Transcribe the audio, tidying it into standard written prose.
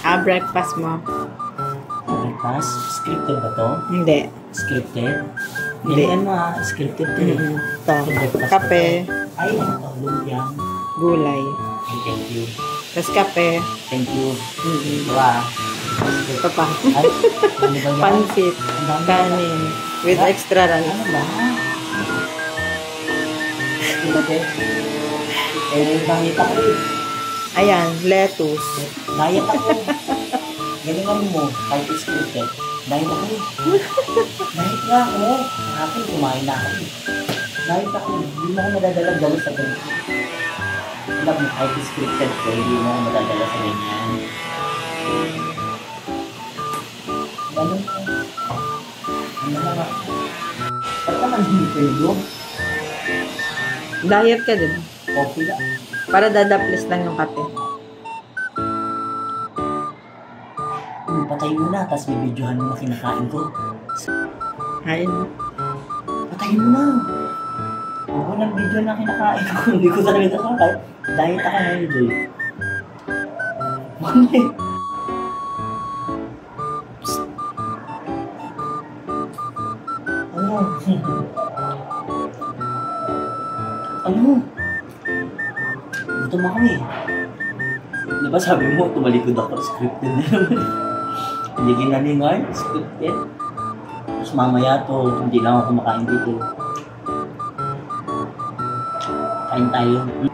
Breakfast mo. Breakfast? Scripted ba to? Hindi. Scripted? Hindi. Yan mo scripted to. Ito. Breakfast Kape. Ay, ano to? Lumpia. Gulay. Ay, thank you. Tapos kape. Thank you. Ito Ito pa. Ay, ano ba yan? Pansit. Ang dami Kanin. With extra rice. Ano ba? Scripted? Diet ako eh. Ayan, lettuce. Diet ako. Galingan mo, kahit scripted. Diet ako eh. Diet nga ako. Kahapon, kumain na ako eh. Diet ako. Hindi mo ako madadala-dala sa ganyan. Alam mo, kahit scripted ko, hindi mo ako madadala sa ganyan. Ganun mo. Ano na? Ba't naman hindi kayo? Diet ka din. Okay lang. Para dadaplis lang yung kape. Patay mo na, tapos bibidyohan mo na kinakain ko. Kain. Patay mo na. Oo, nag-video na kinakain ko. Hindi ko talaga kakain. Diet ako ngayon, Joy. Mami. Ano? Ano? Gutom ako eh. Diba sabi mo, tumalikod ako, scripted na naman. Hindi ginalingan, scripted. Tapos mamaya to, hindi lang ako kumakain dito. Kain tayo.